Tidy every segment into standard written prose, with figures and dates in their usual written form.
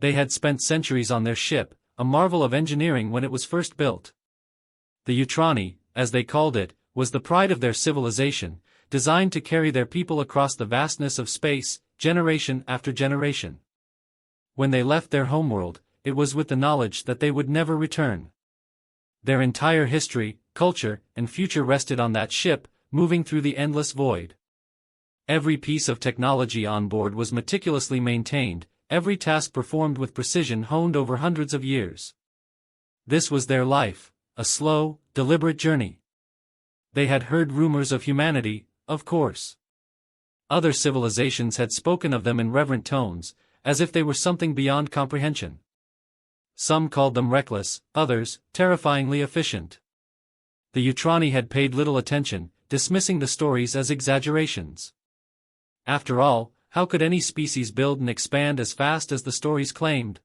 They had spent centuries on their ship, a marvel of engineering when it was first built. The Utrani, as they called it, was the pride of their civilization, designed to carry their people across the vastness of space, generation after generation. When they left their homeworld, it was with the knowledge that they would never return. Their entire history, culture, and future rested on that ship, moving through the endless void. Every piece of technology on board was meticulously maintained, every task performed with precision honed over hundreds of years. This was their life, a slow, deliberate journey. They had heard rumors of humanity, of course. Other civilizations had spoken of them in reverent tones, as if they were something beyond comprehension. Some called them reckless, others, terrifyingly efficient. The Utrani had paid little attention, dismissing the stories as exaggerations. After all, how could any species build and expand as fast as the stories claimed?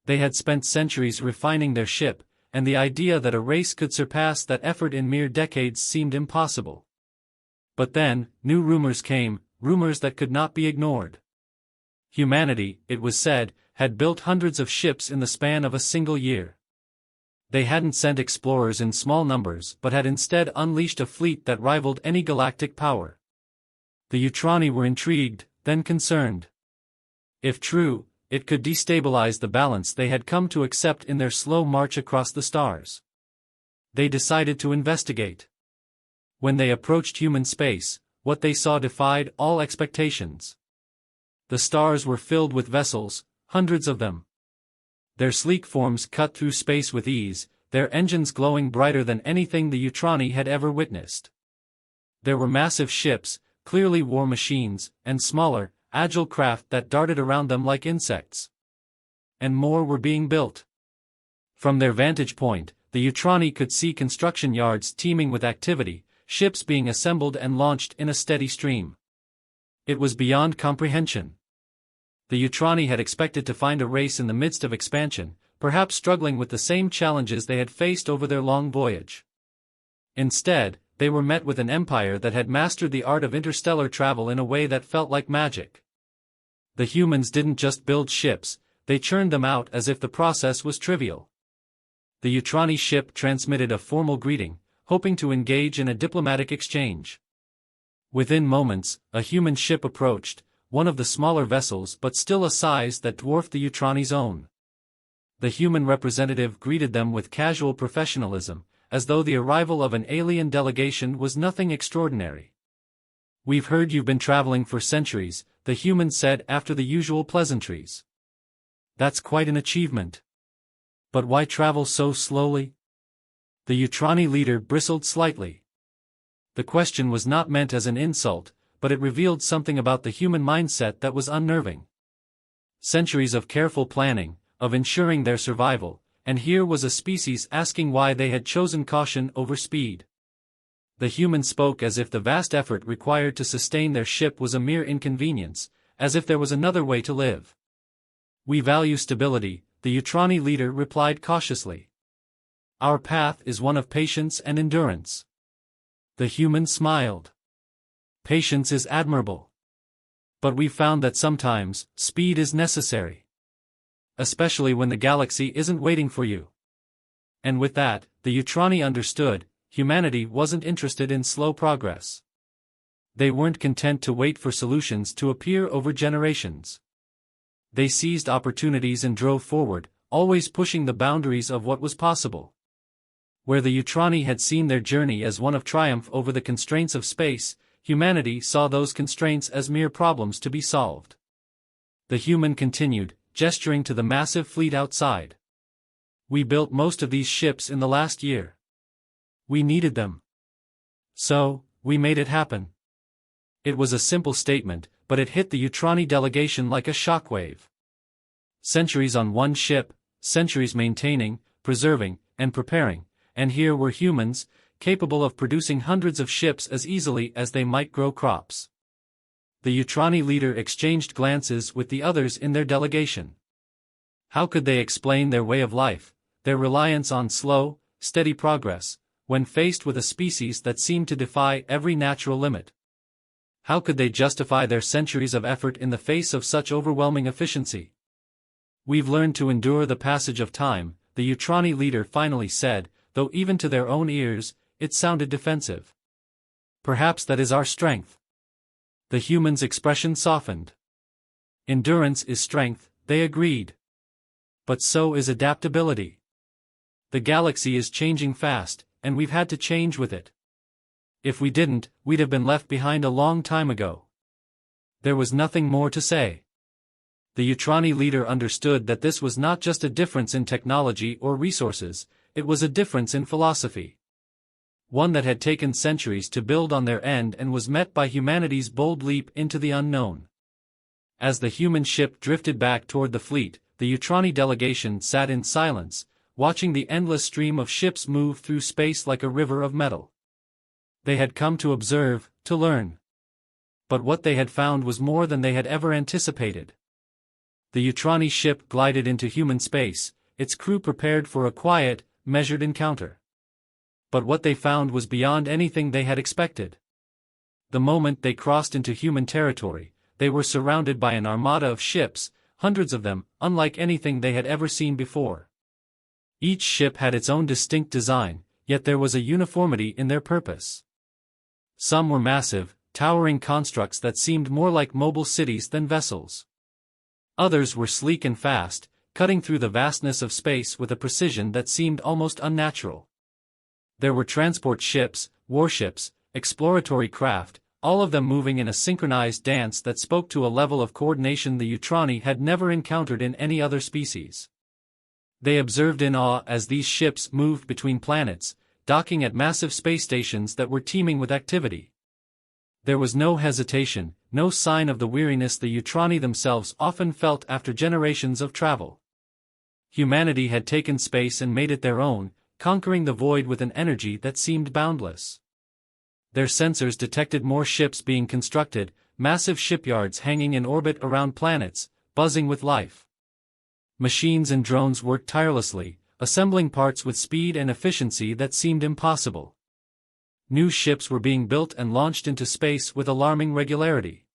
They had spent centuries refining their ship, and the idea that a race could surpass that effort in mere decades seemed impossible. But then, new rumors came, rumors that could not be ignored. Humanity, it was said, had built hundreds of ships in the span of a single year. They hadn't sent explorers in small numbers but had instead unleashed a fleet that rivaled any galactic power. The Utrani were intrigued, then concerned. If true, it could destabilize the balance they had come to accept in their slow march across the stars. They decided to investigate. When they approached human space, what they saw defied all expectations. The stars were filled with vessels, hundreds of them. Their sleek forms cut through space with ease, their engines glowing brighter than anything the Utrani had ever witnessed. There were massive ships, clearly war machines, and smaller, agile craft that darted around them like insects. And more were being built. From their vantage point, the Utrani could see construction yards teeming with activity, ships being assembled and launched in a steady stream. It was beyond comprehension. The Utrani had expected to find a race in the midst of expansion, perhaps struggling with the same challenges they had faced over their long voyage. Instead, they were met with an empire that had mastered the art of interstellar travel in a way that felt like magic. The humans didn't just build ships, they churned them out as if the process was trivial. The Utrani ship transmitted a formal greeting, hoping to engage in a diplomatic exchange. Within moments, a human ship approached, one of the smaller vessels but still a size that dwarfed the Utrani's own. The human representative greeted them with casual professionalism, as though the arrival of an alien delegation was nothing extraordinary. "We've heard you've been traveling for centuries," the human said after the usual pleasantries. "That's quite an achievement. But why travel so slowly?" The Utrani leader bristled slightly. The question was not meant as an insult, but it revealed something about the human mindset that was unnerving. Centuries of careful planning, of ensuring their survival, and here was a species asking why they had chosen caution over speed. The human spoke as if the vast effort required to sustain their ship was a mere inconvenience, as if there was another way to live. "We value stability," the Utrani leader replied cautiously. "Our path is one of patience and endurance." The human smiled. "Patience is admirable. But we've found that sometimes, speed is necessary. Especially when the galaxy isn't waiting for you." And with that, the Utrani understood, humanity wasn't interested in slow progress. They weren't content to wait for solutions to appear over generations. They seized opportunities and drove forward, always pushing the boundaries of what was possible. Where the Utrani had seen their journey as one of triumph over the constraints of space, humanity saw those constraints as mere problems to be solved. The human continued, gesturing to the massive fleet outside. "We built most of these ships in the last year. We needed them. So, we made it happen." It was a simple statement, but it hit the Utrani delegation like a shockwave. Centuries on one ship, centuries maintaining, preserving, and preparing, and here were humans, capable of producing hundreds of ships as easily as they might grow crops. The Utrani leader exchanged glances with the others in their delegation. How could they explain their way of life, their reliance on slow, steady progress, when faced with a species that seemed to defy every natural limit? How could they justify their centuries of effort in the face of such overwhelming efficiency? We've learned to endure the passage of time, the Utrani leader finally said, though even to their own ears, it sounded defensive. Perhaps that is our strength. The human's expression softened. Endurance is strength, they agreed. But so is adaptability. The galaxy is changing fast, and we've had to change with it. If we didn't, we'd have been left behind a long time ago. There was nothing more to say. The Utrani leader understood that this was not just a difference in technology or resources, it was a difference in philosophy. One that had taken centuries to build on their end and was met by humanity's bold leap into the unknown. As the human ship drifted back toward the fleet, the Utrani delegation sat in silence, watching the endless stream of ships move through space like a river of metal. They had come to observe, to learn. But what they had found was more than they had ever anticipated. The Utrani ship glided into human space, its crew prepared for a quiet, measured encounter. But what they found was beyond anything they had expected. The moment they crossed into human territory, they were surrounded by an armada of ships, hundreds of them, unlike anything they had ever seen before. Each ship had its own distinct design, yet there was a uniformity in their purpose. Some were massive, towering constructs that seemed more like mobile cities than vessels. Others were sleek and fast, cutting through the vastness of space with a precision that seemed almost unnatural. There were transport ships, warships, exploratory craft, all of them moving in a synchronized dance that spoke to a level of coordination the Utrani had never encountered in any other species. They observed in awe as these ships moved between planets, docking at massive space stations that were teeming with activity. There was no hesitation, no sign of the weariness the Utrani themselves often felt after generations of travel. Humanity had taken space and made it their own, conquering the void with an energy that seemed boundless. Their sensors detected more ships being constructed, massive shipyards hanging in orbit around planets, buzzing with life. Machines and drones worked tirelessly, assembling parts with speed and efficiency that seemed impossible. New ships were being built and launched into space with alarming regularity.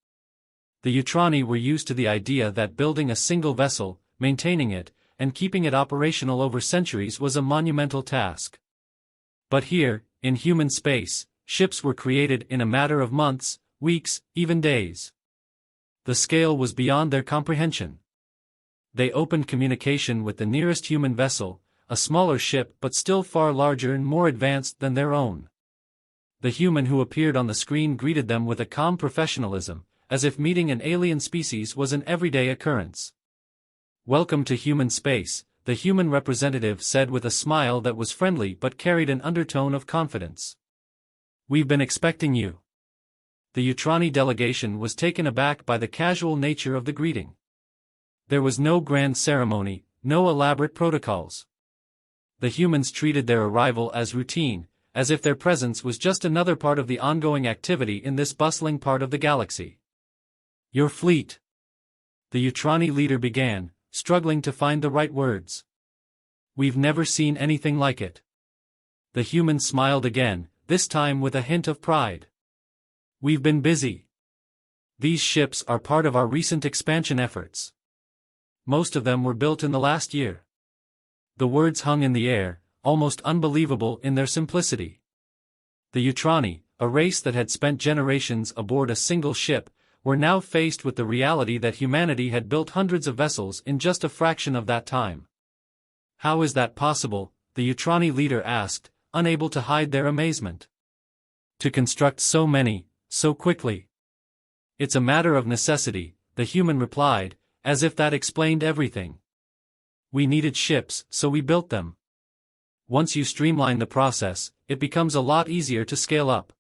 The Utrani were used to the idea that building a single vessel, maintaining it, and keeping it operational over centuries was a monumental task. But here, in human space, ships were created in a matter of months, weeks, even days. The scale was beyond their comprehension. They opened communication with the nearest human vessel, a smaller ship but still far larger and more advanced than their own. The human who appeared on the screen greeted them with a calm professionalism, as if meeting an alien species was an everyday occurrence. "Welcome to human space," the human representative said with a smile that was friendly but carried an undertone of confidence. "We've been expecting you." The Utrani delegation was taken aback by the casual nature of the greeting. There was no grand ceremony, no elaborate protocols. The humans treated their arrival as routine, as if their presence was just another part of the ongoing activity in this bustling part of the galaxy. "Your fleet," the Utrani leader began, struggling to find the right words. "We've never seen anything like it." The human smiled again, this time with a hint of pride. "We've been busy. These ships are part of our recent expansion efforts. Most of them were built in the last year." The words hung in the air, almost unbelievable in their simplicity. The Utrani, a race that had spent generations aboard a single ship, were now faced with the reality that humanity had built hundreds of vessels in just a fraction of that time. "How is that possible?" the Utrani leader asked, unable to hide their amazement. "To construct so many, so quickly." "It's a matter of necessity," the human replied, as if that explained everything. "We needed ships, so we built them. Once you streamline the process, it becomes a lot easier to scale up.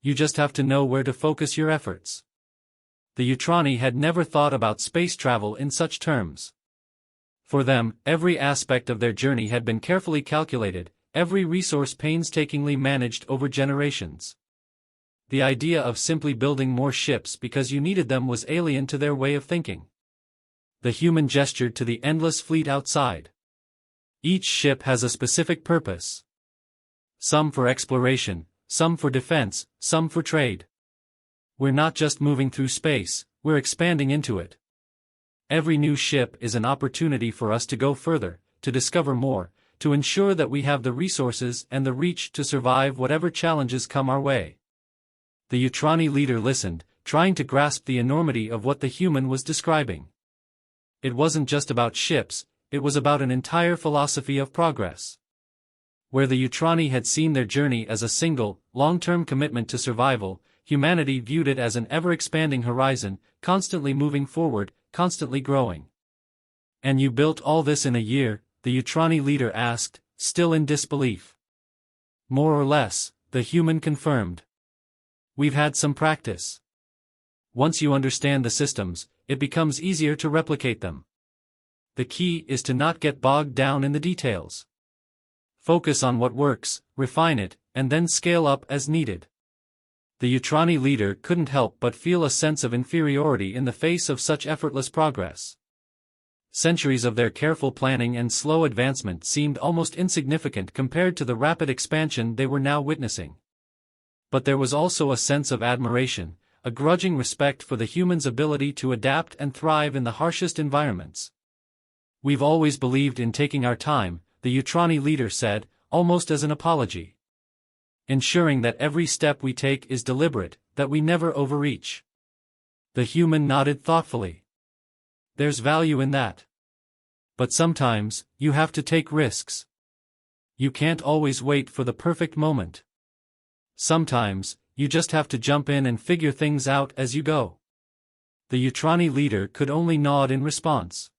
You just have to know where to focus your efforts." The Utrani had never thought about space travel in such terms. For them, every aspect of their journey had been carefully calculated, every resource painstakingly managed over generations. The idea of simply building more ships because you needed them was alien to their way of thinking. The human gestured to the endless fleet outside. "Each ship has a specific purpose. Some for exploration, some for defense, some for trade. We're not just moving through space, we're expanding into it. Every new ship is an opportunity for us to go further, to discover more, to ensure that we have the resources and the reach to survive whatever challenges come our way. The Utrani leader listened, trying to grasp the enormity of what the human was describing. It wasn't just about ships, it was about an entire philosophy of progress. Where the Utrani had seen their journey as a single, long-term commitment to survival, humanity viewed it as an ever-expanding horizon, constantly moving forward, constantly growing. "And you built all this in a year?" the Utrani leader asked, still in disbelief. "More or less," the human confirmed. "We've had some practice. Once you understand the systems, it becomes easier to replicate them. The key is to not get bogged down in the details. Focus on what works, refine it, and then scale up as needed." The Utrani leader couldn't help but feel a sense of inferiority in the face of such effortless progress. Centuries of their careful planning and slow advancement seemed almost insignificant compared to the rapid expansion they were now witnessing. But there was also a sense of admiration, a grudging respect for the human's ability to adapt and thrive in the harshest environments. "We've always believed in taking our time," the Utrani leader said, almost as an apology. "Ensuring that every step we take is deliberate, that we never overreach." The human nodded thoughtfully. "There's value in that. But sometimes, you have to take risks. You can't always wait for the perfect moment. Sometimes, you just have to jump in and figure things out as you go." The Utrani leader could only nod in response.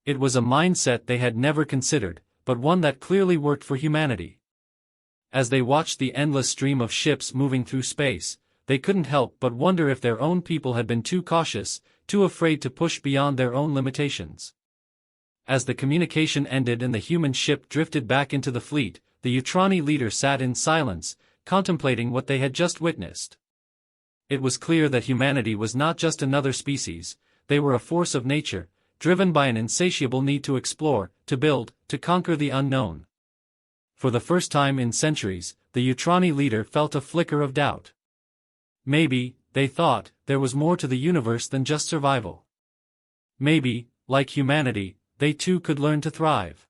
It was a mindset they had never considered, but one that clearly worked for humanity. As they watched the endless stream of ships moving through space, they couldn't help but wonder if their own people had been too cautious, too afraid to push beyond their own limitations. As the communication ended and the human ship drifted back into the fleet, the Utrani leader sat in silence, contemplating what they had just witnessed. It was clear that humanity was not just another species, they were a force of nature, driven by an insatiable need to explore, to build, to conquer the unknown. For the first time in centuries, the Utrani leader felt a flicker of doubt. Maybe, they thought, there was more to the universe than just survival. Maybe, like humanity, they too could learn to thrive.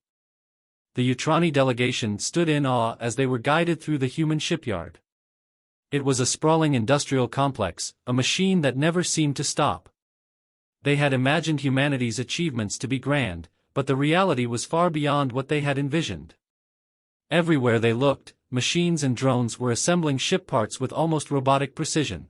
The Utrani delegation stood in awe as they were guided through the human shipyard. It was a sprawling industrial complex, a machine that never seemed to stop. They had imagined humanity's achievements to be grand, but the reality was far beyond what they had envisioned. Everywhere they looked, machines and drones were assembling ship parts with almost robotic precision.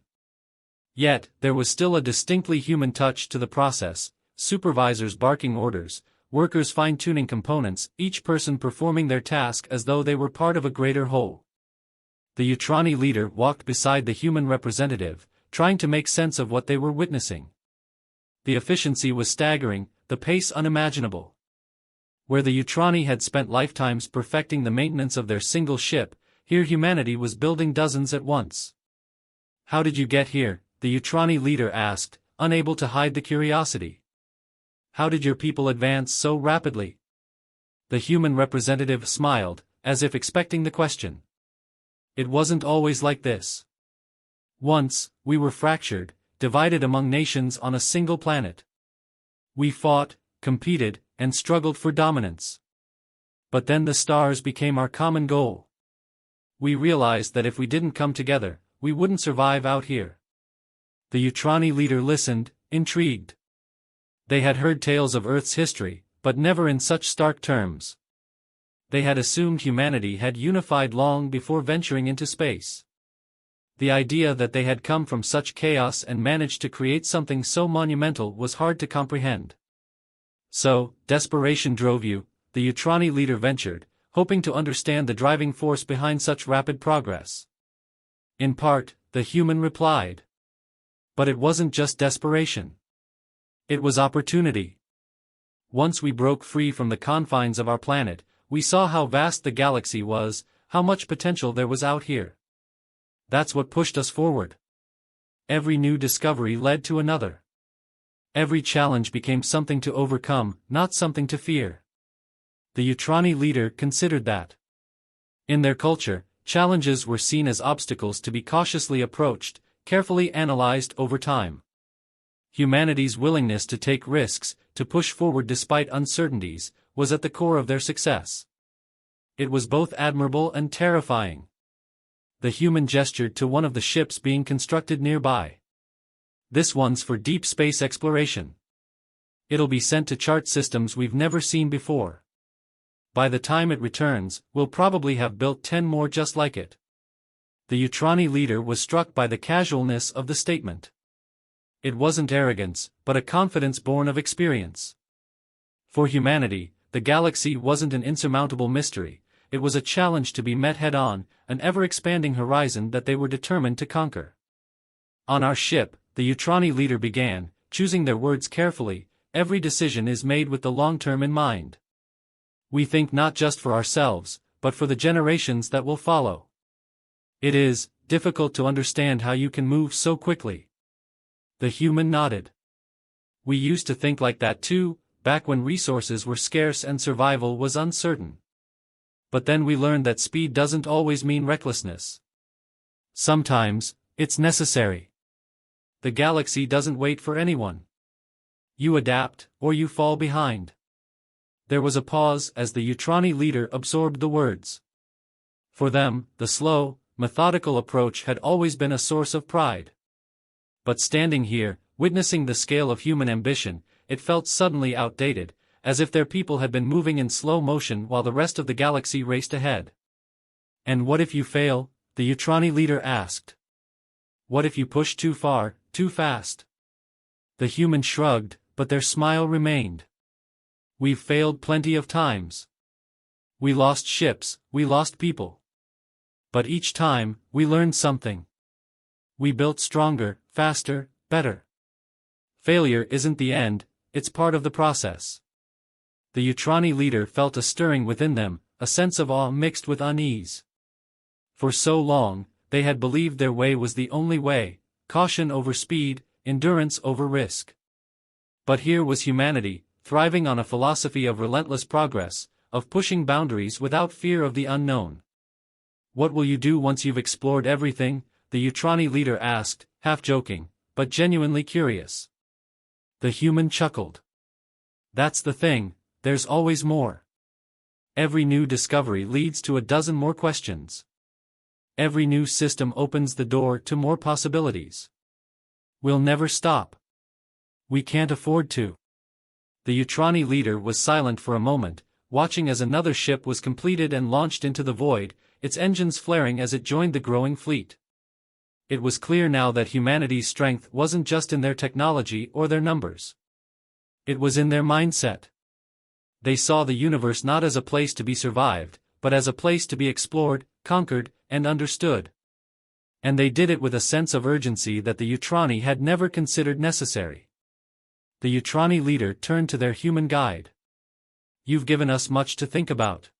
Yet, there was still a distinctly human touch to the process, supervisors barking orders, workers fine-tuning components, each person performing their task as though they were part of a greater whole. The Utrani leader walked beside the human representative, trying to make sense of what they were witnessing. The efficiency was staggering, the pace unimaginable. Where the Utrani had spent lifetimes perfecting the maintenance of their single ship, here humanity was building dozens at once. "How did you get here?" the Utrani leader asked, unable to hide the curiosity. "How did your people advance so rapidly?" The human representative smiled, as if expecting the question. "It wasn't always like this. Once, we were fractured, divided among nations on a single planet. We fought, competed, and struggled for dominance. But then the stars became our common goal. We realized that if we didn't come together, we wouldn't survive out here." The Utrani leader listened, intrigued. They had heard tales of Earth's history, but never in such stark terms. They had assumed humanity had unified long before venturing into space. The idea that they had come from such chaos and managed to create something so monumental was hard to comprehend. "So, desperation drove you," the Utrani leader ventured, hoping to understand the driving force behind such rapid progress. "In part," the human replied. "But it wasn't just desperation. It was opportunity. Once we broke free from the confines of our planet, we saw how vast the galaxy was, how much potential there was out here. That's what pushed us forward. Every new discovery led to another. Every challenge became something to overcome, not something to fear." The Utrani leader considered that. In their culture, challenges were seen as obstacles to be cautiously approached, carefully analyzed over time. Humanity's willingness to take risks, to push forward despite uncertainties, was at the core of their success. It was both admirable and terrifying. The human gestured to one of the ships being constructed nearby. "This one's for deep space exploration. It'll be sent to chart systems we've never seen before. By the time it returns, we'll probably have built 10 more just like it." The Utrani leader was struck by the casualness of the statement. It wasn't arrogance, but a confidence born of experience. For humanity, the galaxy wasn't an insurmountable mystery, it was a challenge to be met head-on, an ever-expanding horizon that they were determined to conquer. "On our ship," the Utrani leader began, choosing their words carefully, "every decision is made with the long term in mind. We think not just for ourselves, but for the generations that will follow. It is difficult to understand how you can move so quickly." The human nodded. "We used to think like that too, back when resources were scarce and survival was uncertain. But then we learned that speed doesn't always mean recklessness. Sometimes, it's necessary. The galaxy doesn't wait for anyone. You adapt, or you fall behind." There was a pause as the Utrani leader absorbed the words. For them, the slow, methodical approach had always been a source of pride. But standing here, witnessing the scale of human ambition, it felt suddenly outdated, as if their people had been moving in slow motion while the rest of the galaxy raced ahead. "And what if you fail?" the Utrani leader asked. "What if you push too far, too fast?" The human shrugged, but their smile remained. "We've failed plenty of times. We lost ships, we lost people. But each time, we learned something. We built stronger, faster, better. Failure isn't the end, it's part of the process." The Utrani leader felt a stirring within them, a sense of awe mixed with unease. For so long, they had believed their way was the only way, caution over speed, endurance over risk. But here was humanity, thriving on a philosophy of relentless progress, of pushing boundaries without fear of the unknown. "What will you do once you've explored everything?" the Utrani leader asked, half joking, but genuinely curious. The human chuckled. "That's the thing, there's always more. Every new discovery leads to a dozen more questions. Every new system opens the door to more possibilities. We'll never stop. We can't afford to." The Utrani leader was silent for a moment, watching as another ship was completed and launched into the void, its engines flaring as it joined the growing fleet. It was clear now that humanity's strength wasn't just in their technology or their numbers. It was in their mindset. They saw the universe not as a place to be survived, but as a place to be explored, conquered, and understood. And they did it with a sense of urgency that the Utrani had never considered necessary. The Utrani leader turned to their human guide. "You've given us much to think about."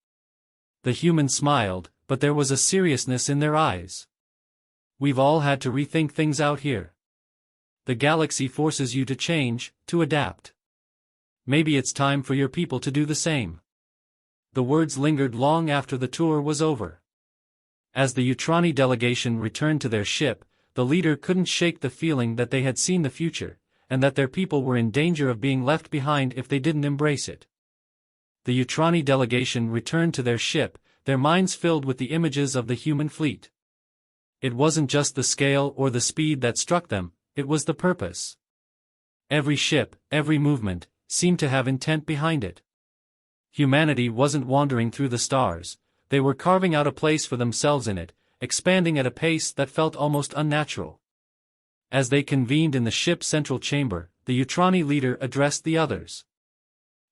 The human smiled, but there was a seriousness in their eyes. "We've all had to rethink things out here. The galaxy forces you to change, to adapt. Maybe it's time for your people to do the same." The words lingered long after the tour was over. As the Utrani delegation returned to their ship, the leader couldn't shake the feeling that they had seen the future, and that their people were in danger of being left behind if they didn't embrace it. The Utrani delegation returned to their ship, their minds filled with the images of the human fleet. It wasn't just the scale or the speed that struck them, it was the purpose. Every ship, every movement, seemed to have intent behind it. Humanity wasn't wandering through the stars, they were carving out a place for themselves in it, expanding at a pace that felt almost unnatural. As they convened in the ship's central chamber, the Utrani leader addressed the others.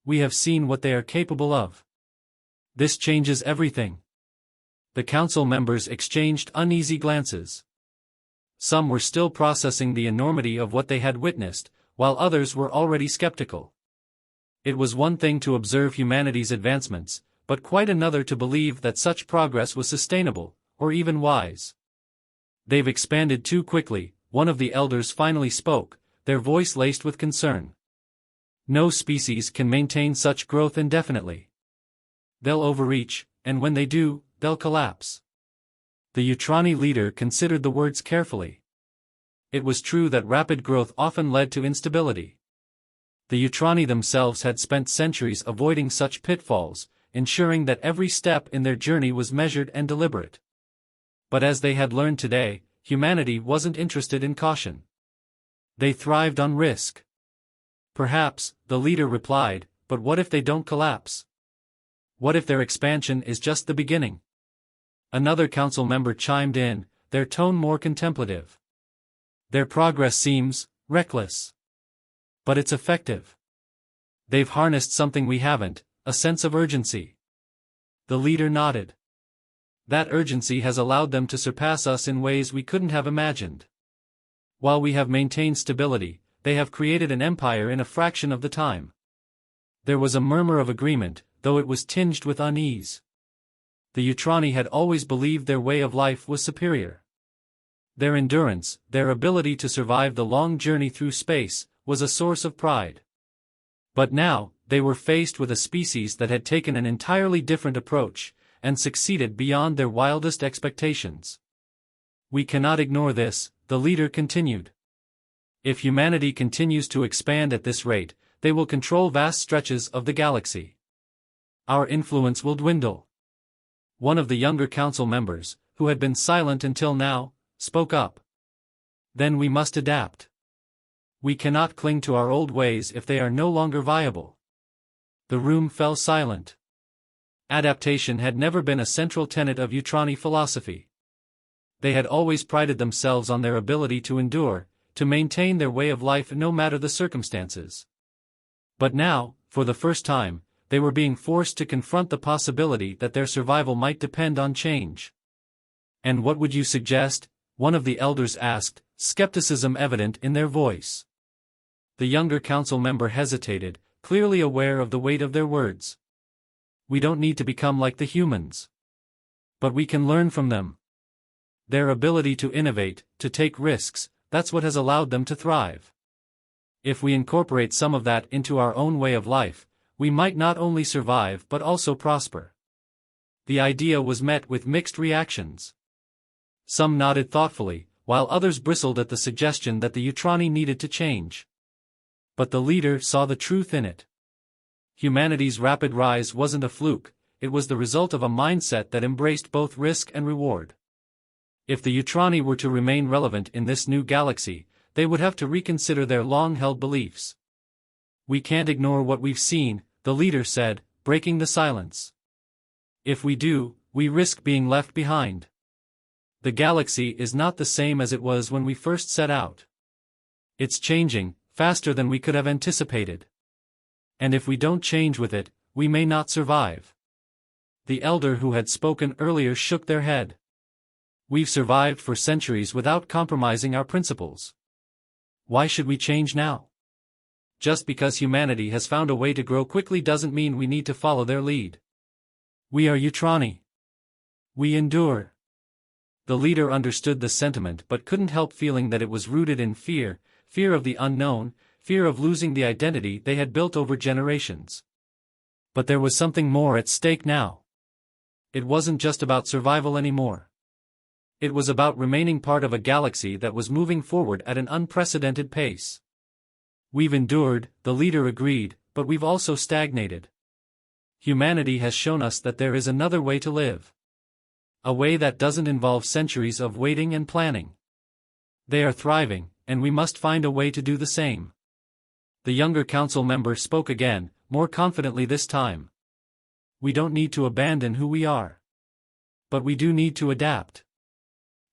"We have seen what they are capable of. This changes everything." The council members exchanged uneasy glances. Some were still processing the enormity of what they had witnessed, while others were already skeptical. It was one thing to observe humanity's advancements, but quite another to believe that such progress was sustainable, or even wise. "They've expanded too quickly," one of the elders finally spoke, their voice laced with concern. "No species can maintain such growth indefinitely. They'll overreach, and when they do, they'll collapse." The Utrani leader considered the words carefully. It was true that rapid growth often led to instability. The Utrani themselves had spent centuries avoiding such pitfalls, ensuring that every step in their journey was measured and deliberate. But as they had learned today, humanity wasn't interested in caution. They thrived on risk. Perhaps, the leader replied, but what if they don't collapse? What if their expansion is just the beginning? Another council member chimed in, their tone more contemplative. Their progress seems reckless. But it's effective. They've harnessed something we haven't, a sense of urgency. The leader nodded. That urgency has allowed them to surpass us in ways we couldn't have imagined. While we have maintained stability, they have created an empire in a fraction of the time. There was a murmur of agreement, though it was tinged with unease. The Utrani had always believed their way of life was superior. Their endurance, their ability to survive the long journey through space, was a source of pride. But now, they were faced with a species that had taken an entirely different approach, and succeeded beyond their wildest expectations. We cannot ignore this, the leader continued. If humanity continues to expand at this rate, they will control vast stretches of the galaxy. Our influence will dwindle. One of the younger council members, who had been silent until now, spoke up. Then we must adapt. We cannot cling to our old ways if they are no longer viable. The room fell silent. Adaptation had never been a central tenet of Utrani philosophy. They had always prided themselves on their ability to endure, to maintain their way of life no matter the circumstances. But now, for the first time, they were being forced to confront the possibility that their survival might depend on change. And what would you suggest? One of the elders asked, skepticism evident in their voice. The younger council member hesitated, clearly aware of the weight of their words. We don't need to become like the humans. But we can learn from them. Their ability to innovate, to take risks, that's what has allowed them to thrive. If we incorporate some of that into our own way of life, we might not only survive but also prosper. The idea was met with mixed reactions. Some nodded thoughtfully, while others bristled at the suggestion that the Utrani needed to change. But the leader saw the truth in it. Humanity's rapid rise wasn't a fluke, it was the result of a mindset that embraced both risk and reward. If the Utrani were to remain relevant in this new galaxy, they would have to reconsider their long-held beliefs. We can't ignore what we've seen, the leader said, breaking the silence. If we do, we risk being left behind. The galaxy is not the same as it was when we first set out. It's changing, faster than we could have anticipated. And if we don't change with it, we may not survive. The elder who had spoken earlier shook their head. We've survived for centuries without compromising our principles. Why should we change now? Just because humanity has found a way to grow quickly doesn't mean we need to follow their lead. We are Utrani. We endure. The leader understood the sentiment but couldn't help feeling that it was rooted in fear, fear of the unknown, fear of losing the identity they had built over generations. But there was something more at stake now. It wasn't just about survival anymore. It was about remaining part of a galaxy that was moving forward at an unprecedented pace. We've endured, the leader agreed, but we've also stagnated. Humanity has shown us that there is another way to live. A way that doesn't involve centuries of waiting and planning. They are thriving, and we must find a way to do the same. The younger council member spoke again, more confidently this time. We don't need to abandon who we are. But we do need to adapt.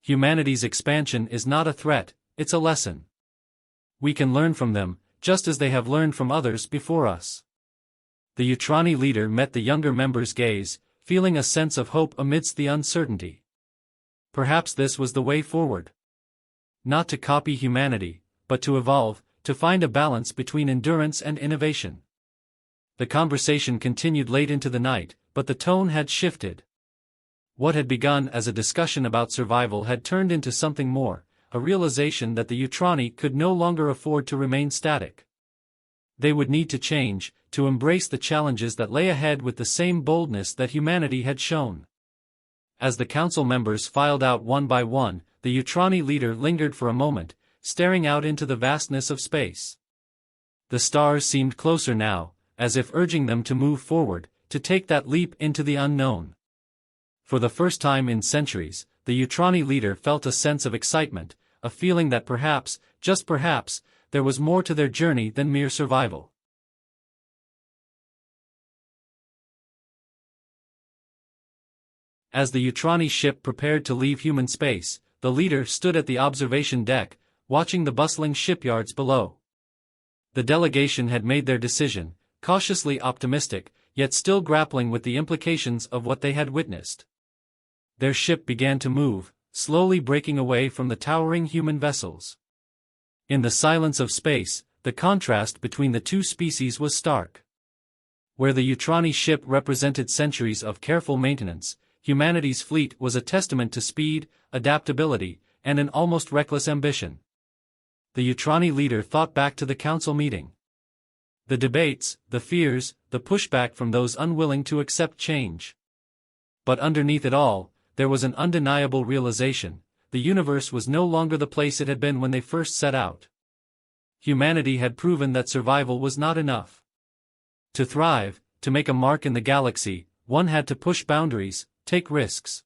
Humanity's expansion is not a threat, it's a lesson. We can learn from them, just as they have learned from others before us. The Utrani leader met the younger member's gaze, feeling a sense of hope amidst the uncertainty. Perhaps this was the way forward. Not to copy humanity, but to evolve, to find a balance between endurance and innovation. The conversation continued late into the night, but the tone had shifted. What had begun as a discussion about survival had turned into something more, a realization that the Utrani could no longer afford to remain static. They would need to change, to embrace the challenges that lay ahead with the same boldness that humanity had shown. As the council members filed out one by one, the Utrani leader lingered for a moment, staring out into the vastness of space. The stars seemed closer now, as if urging them to move forward, to take that leap into the unknown. For the first time in centuries, the Utrani leader felt a sense of excitement, a feeling that perhaps, just perhaps, there was more to their journey than mere survival. As the Utrani ship prepared to leave human space, the leader stood at the observation deck, watching the bustling shipyards below. The delegation had made their decision, cautiously optimistic, yet still grappling with the implications of what they had witnessed. Their ship began to move, slowly breaking away from the towering human vessels. In the silence of space, the contrast between the two species was stark. Where the Utrani ship represented centuries of careful maintenance, humanity's fleet was a testament to speed, adaptability, and an almost reckless ambition. The Utrani leader thought back to the council meeting. The debates, the fears, the pushback from those unwilling to accept change. But underneath it all, there was an undeniable realization: the universe was no longer the place it had been when they first set out. Humanity had proven that survival was not enough. To thrive, to make a mark in the galaxy, one had to push boundaries, take risks.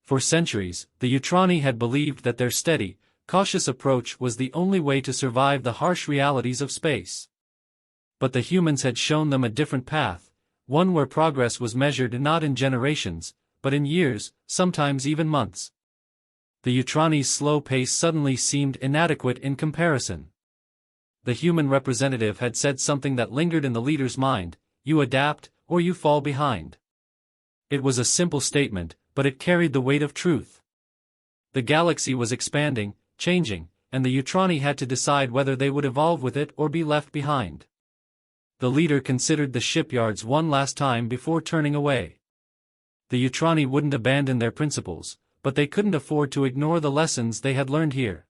For centuries, the Utrani had believed that their steady, cautious approach was the only way to survive the harsh realities of space. But the humans had shown them a different path, one where progress was measured not in generations, but in years, sometimes even months. The Utrani's slow pace suddenly seemed inadequate in comparison. The human representative had said something that lingered in the leader's mind: you adapt, or you fall behind. It was a simple statement, but it carried the weight of truth. The galaxy was expanding, changing, and the Utrani had to decide whether they would evolve with it or be left behind. The leader considered the shipyards one last time before turning away. The Utrani wouldn't abandon their principles, but they couldn't afford to ignore the lessons they had learned here.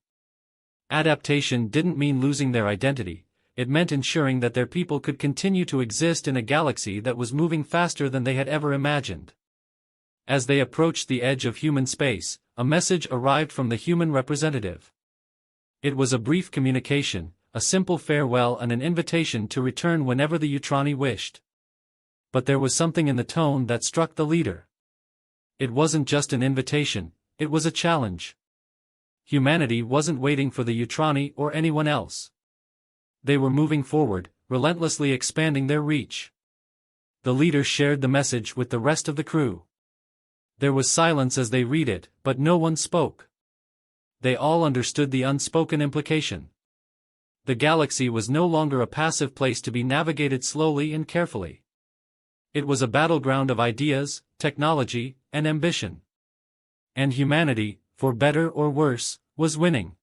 Adaptation didn't mean losing their identity, it meant ensuring that their people could continue to exist in a galaxy that was moving faster than they had ever imagined. As they approached the edge of human space, a message arrived from the human representative. It was a brief communication, a simple farewell and an invitation to return whenever the Utrani wished. But there was something in the tone that struck the leader. It wasn't just an invitation, it was a challenge. Humanity wasn't waiting for the Utrani or anyone else. They were moving forward, relentlessly expanding their reach. The leader shared the message with the rest of the crew. There was silence as they read it, but no one spoke. They all understood the unspoken implication. The galaxy was no longer a passive place to be navigated slowly and carefully. It was a battleground of ideas, technology, and ambition. And humanity, for better or worse, was winning.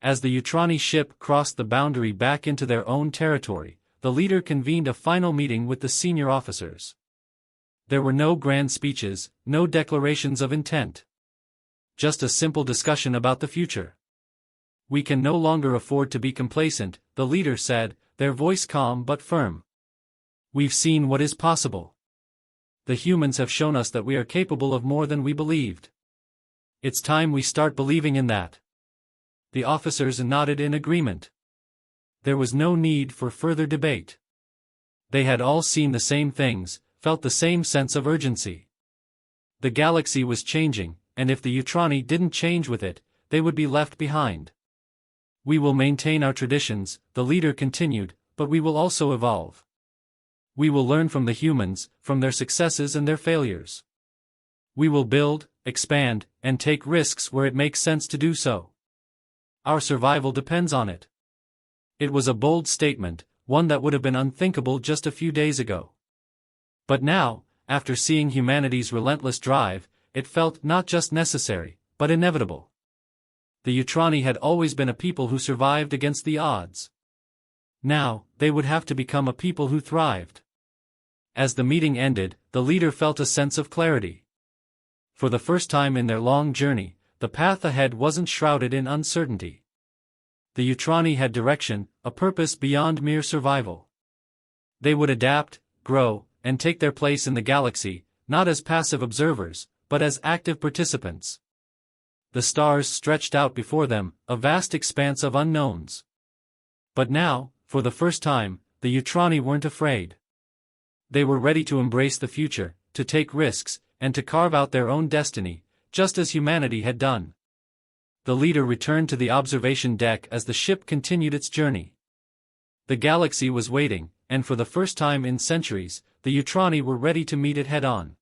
As the Utrani ship crossed the boundary back into their own territory, the leader convened a final meeting with the senior officers. There were no grand speeches, no declarations of intent. Just a simple discussion about the future. We can no longer afford to be complacent, the leader said, their voice calm but firm. We've seen what is possible. The humans have shown us that we are capable of more than we believed. It's time we start believing in that. The officers nodded in agreement. There was no need for further debate. They had all seen the same things, felt the same sense of urgency. The galaxy was changing, and if the Utrani didn't change with it, they would be left behind. We will maintain our traditions, the leader continued, but we will also evolve. We will learn from the humans, from their successes and their failures. We will build, expand, and take risks where it makes sense to do so. Our survival depends on it. It was a bold statement, one that would have been unthinkable just a few days ago. But now, after seeing humanity's relentless drive, it felt not just necessary, but inevitable. The Utrani had always been a people who survived against the odds. Now, they would have to become a people who thrived. As the meeting ended, the leader felt a sense of clarity. For the first time in their long journey, the path ahead wasn't shrouded in uncertainty. The Utrani had direction, a purpose beyond mere survival. They would adapt, grow, and take their place in the galaxy, not as passive observers, but as active participants. the stars stretched out before them, a vast expanse of unknowns. But now, for the first time, the Utrani weren't afraid. They were ready to embrace the future, to take risks, and to carve out their own destiny, just as humanity had done. The leader returned to the observation deck as the ship continued its journey. The galaxy was waiting, and for the first time in centuries, the Utrani were ready to meet it head-on.